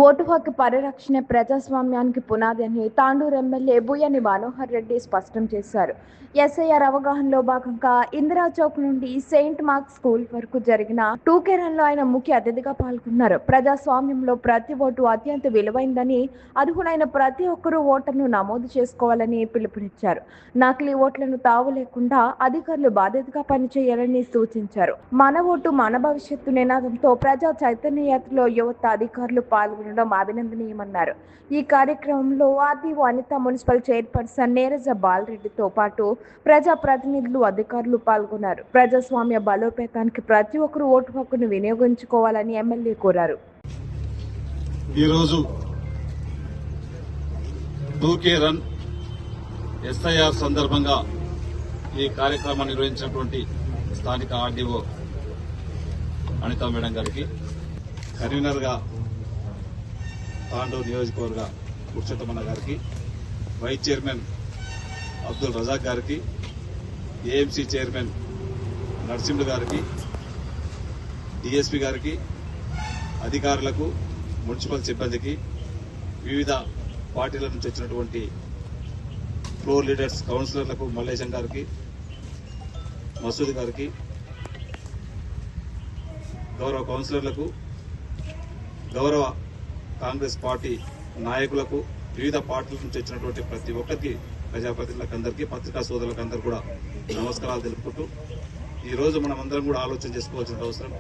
Vote హక్కు పరిరక్షణ ప్రజాస్వామ్యానికి పునాది అని తాండూరు ఎమ్మెల్యే బూయని మనోహర్ రెడ్డి స్పష్టం చేశారు. ఎస్ఐఆర్ అవగాహనలో భాగంగా ఇందిరా చౌక్ నుండి సెయింట్ మార్క్ స్కూల్ వరకు జరిగిన టూకెరన్లో ఆయన ముఖ్య అతిథిగా పాల్గొన్నారు. ప్రజాస్వామ్యంలో ప్రతి ఓటు అత్యంత విలువైందని, అర్హులైన ప్రతి ఒక్కరూ ఓటర్ను నమోదు చేసుకోవాలని పిలుపునిచ్చారు. నకిలీ ఓట్లను తావు లేకుండా అధికారులు బాధ్యతగా పనిచేయాలని సూచించారు. మన ఓటు మన భవిష్యత్తు నినాదంతో ప్రజా చైతన్య యాత్రలో యువత అధికారులు పాల్గొనడం అభినందనీయమన్నారు. ఈ కార్యక్రమంలో ఆర్డీఓ అనిత, మున్సిపల్ చైర్పర్సన్ నేరజ బాలరెడ్డితో పాటు ప్రజా ప్రతినిధులు, అధికారులు పాల్గొన్నారు. ప్రజాస్వామ్య బలోపేతానికి ప్రతి ఒక్కరూ ఓటు హక్కును వినియోగించుకోవాలని ఎమ్మెల్యే కోరారు. ఈరోజు టూకే రన్ ఎస్ఐఆర్ సందర్భంగా ఈ కార్యక్రమాన్ని నిర్వహించినటువంటి స్థానిక ఆర్డీఓ అనిత మేడం గారికి, కన్వీనర్ గా తాండూరు నియోజకవర్గ పురుషోత్తమన్న గారికి, వైస్ చైర్మన్ అబ్దుల్ రజాక్ గారికి, ఏఎంసీ చైర్మన్ నరసింహులు గారికి, డిఎస్పీ గారికి, అధికారులకు, మున్సిపల్ సిబ్బందికి, వివిధ పార్టీల నుంచి వచ్చినటువంటి ఫ్లోర్ లీడర్స్, కౌన్సిలర్లకు, మల్లేశం గారికి, మసూద్ గారికి, గౌరవ కౌన్సిలర్లకు, గౌరవ కాంగ్రెస్ పార్టీ నాయకులకు, వివిధ పార్టీల నుంచి వచ్చినటువంటి ప్రతి ఒక్కరికి, ప్రజాప్రతినిధులకు అందరికీ, పత్రికా సోదరులకు అందరూ కూడా నమస్కారాలు తెలుపుకుంటూ, ఈరోజు మనం అందరం కూడా ఆలోచన చేసుకోవాల్సిన అవసరం,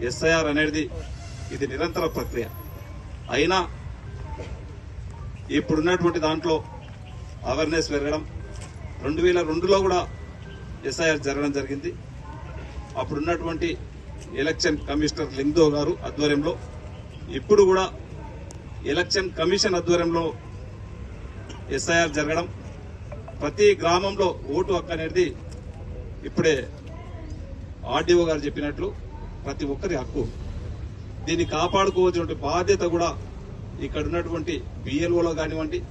ఎస్ఐఆర్ అనేది ఇది నిరంతర ప్రక్రియ అయినా ఇప్పుడున్నటువంటి దాంట్లో అవేర్నెస్ పెరగడం, 2002లో కూడా ఎస్ఐఆర్ జరగడం జరిగింది. అప్పుడున్నటువంటి ఎలక్షన్ కమిషనర్ లింగ్దో గారు ఆధ్వర్యంలో, ఇప్పుడు కూడా ఎలక్షన్ కమిషన్ ఆధ్వర్యంలో ఎస్ఐఆర్ జరగడం, ప్రతి గ్రామంలో ఓటు హక్కు అనేది ఇప్పుడే ఆర్డీఓ గారు చెప్పినట్లు ప్రతి ఒక్కరి హక్కు. దీన్ని కాపాడుకోవాల్సిన బాధ్యత కూడా ఇక్కడ ఉన్నటువంటి బిఎల్ఓలో కానివ్వండి,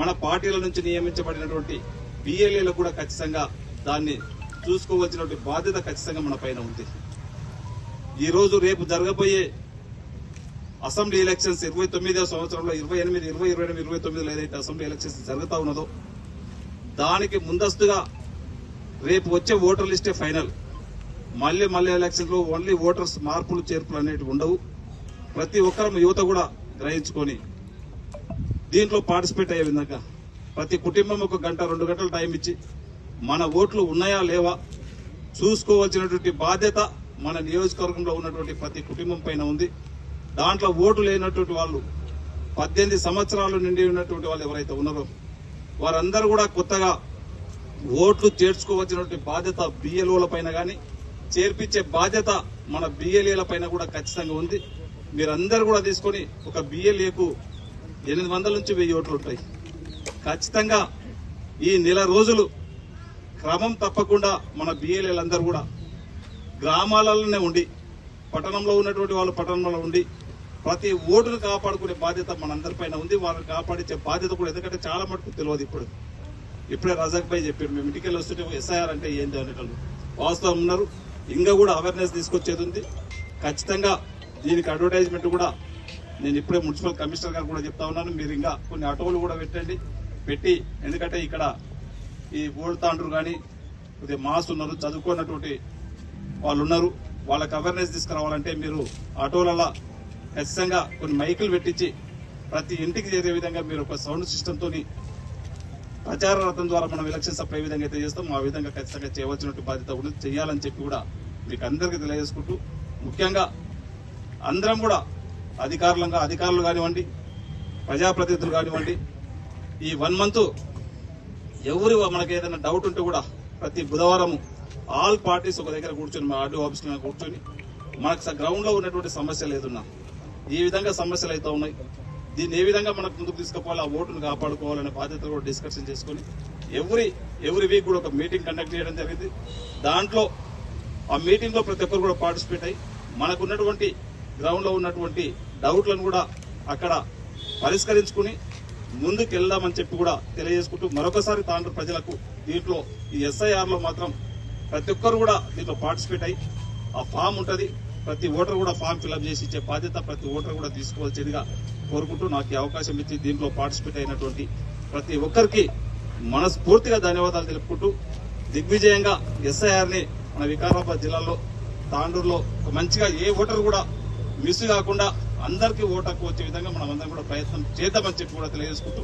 మన పార్టీల నుంచి నియమించబడినటువంటి బిఎల్ఏలకు కూడా ఖచ్చితంగా దాన్ని చూసుకోవాల్సినటువంటి బాధ్యత ఖచ్చితంగా మన పైన ఉంది. ఈరోజు రేపు జరగబోయే అసెంబ్లీ ఎలక్షన్స్ 29వ సంవత్సరంలో 28, 20, 28, 29లో ఏదైతే అసెంబ్లీ ఎలక్షన్స్ జరుగుతా ఉన్నదో దానికి ముందస్తుగా రేపు వచ్చే ఓటర్ లిస్టే ఫైనల్. మళ్ళీ ఎలక్షన్లో ఓన్లీ ఓటర్స్ మార్పులు చేర్పులు అనేవి ఉండవు. ప్రతి ఒక్కరం యువత కూడా గ్రహించుకొని దీంట్లో పార్టిసిపేట్ అయ్యే విధంగా ప్రతి కుటుంబం 1 గంట 2 గంటలు టైం ఇచ్చి మన ఓట్లు ఉన్నాయా లేవా చూసుకోవాల్సినటువంటి బాధ్యత మన నియోజకవర్గంలో ఉన్నటువంటి ప్రతి కుటుంబం పైన ఉంది. దాంట్లో ఓటు లేనటువంటి వాళ్ళు, 18 సంవత్సరాలు నిండి ఉన్నటువంటి వాళ్ళు ఎవరైతే ఉన్నారో వారందరూ కూడా కొత్తగా ఓట్లు చేర్చుకోవాల్సినటువంటి బాధ్యత బిఎల్ఓల పైన కానీ, చేర్పించే బాధ్యత మన బిఎల్ఏల పైన కూడా ఖచ్చితంగా ఉంది. మీరందరూ కూడా తీసుకొని ఒక బిఎల్ఏకు 800 నుంచి 1000 ఓట్లు ఉంటాయి. ఖచ్చితంగా ఈ నెల రోజులు క్రమం తప్పకుండా మన బిఎల్ఏలందరూ కూడా గ్రామాలలోనే ఉండి, పట్టణంలో ఉన్నటువంటి వాళ్ళు పట్టణంలో ఉండి ప్రతి ఓటును కాపాడుకునే బాధ్యత మనందరిపైన ఉంది. వారిని కాపాడించే బాధ్యత కూడా, ఎందుకంటే చాలా మటుకు తెలియదు. ఇప్పుడే రజాక్ భాయ్ చెప్పారు, మేము ఇంటికి వస్తుంటే ఎస్ఐఆర్ అంటే ఏంటి అనేటప్పుడు వాస్తవం ఉన్నారు. ఇంకా కూడా అవేర్నెస్ తీసుకొచ్చేది ఉంది. ఖచ్చితంగా దీనికి అడ్వర్టైజ్మెంట్ కూడా నేను ఇప్పుడే మున్సిపల్ కమిషనర్ గారు కూడా చెప్తా ఉన్నాను, మీరు ఇంకా కొన్ని ఆటోలు కూడా పెట్టి, ఎందుకంటే ఇక్కడ ఈ ఓల్డ్ తాండ్రు కానీ కొద్దిగా మాస్ ఉన్నారు, చదువుకున్నటువంటి వాళ్ళు ఉన్నారు, వాళ్ళకి అవేర్నెస్ తీసుకురావాలంటే మీరు ఆటోలలో ఖచ్చితంగా కొన్ని మైకులు పెట్టించి ప్రతి ఇంటికి చేరే విధంగా మీరు ఒక సౌండ్ సిస్టంతో ప్రచార రథం ద్వారా మనం ఎలక్షన్స్ అప్పుడు ఏ విధంగా అయితే చేస్తాం ఆ విధంగా ఖచ్చితంగా చేయవలసినటువంటి బాధ్యత ఉంది, చేయాలని చెప్పి కూడా మీకు అందరికీ తెలియజేసుకుంటూ, ముఖ్యంగా అందరం కూడా అధికారులు కానివ్వండి, ప్రజాప్రతినిధులు కానివ్వండి, ఈ 1 మంత్ ఎవరు మనకి ఏదైనా డౌట్ ఉంటే కూడా ప్రతి బుధవారం ఆల్ పార్టీస్ ఒక దగ్గర కూర్చొని, మా ఆర్డీఓ ఆఫీస్లో కూర్చొని మనకు గ్రౌండ్ లో ఉన్నటువంటి సమస్యలు ఏదున్నా ఈ విధంగా సమస్యలు అయితే ఉన్నాయి, దీన్ని ఏ విధంగా మనకు ముందుకు తీసుకుపోవాలి, ఆ ఓటును కాపాడుకోవాలనే బాధ్యత కూడా డిస్కషన్ చేసుకుని ఎవ్రీ వీక్ కూడా ఒక మీటింగ్ కండక్ట్ చేయడం జరిగింది. దాంట్లో ఆ మీటింగ్ లో ప్రతి ఒక్కరు కూడా పార్టిసిపేట్ అయ్యి మనకున్నటువంటి గ్రౌండ్ లో ఉన్నటువంటి డౌట్లను కూడా అక్కడ పరిష్కరించుకుని ముందుకు వెళ్దామని చెప్పి కూడా తెలియజేసుకుంటూ, మరొకసారి తాండ్రు ప్రజలకు దీంట్లో ఈ ఎస్ఐఆర్ లో మాత్రం ప్రతి ఒక్కరు కూడా దీంట్లో పార్టిసిపేట్ అయ్యి ఆ ఫామ్ ఉంటుంది, ప్రతి ఓటర్ కూడా ఫామ్ ఫిల్అప్ చేసి ఇచ్చే బాధ్యత ప్రతి ఓటర్ కూడా తీసుకోవాల్సిందిగా కోరుకుంటూ నాకు ఈ అవకాశం ఇచ్చి దీంట్లో పార్టిసిపేట్ అయినటువంటి ప్రతి ఒక్కరికి మనస్ఫూర్తిగా ధన్యవాదాలు తెలుపుకుంటూ దిగ్విజయంగా ఎస్ఐఆర్ ని మన వికారాబాద్ జిల్లాలో తాండూరులో మంచిగా ఏ ఓటర్ కూడా మిస్ కాకుండా అందరికీ ఓటు హక్కు వచ్చే విధంగా మనం అందరం కూడా ప్రయత్నం చేద్దామని చెప్పి కూడా తెలియజేసుకుంటూ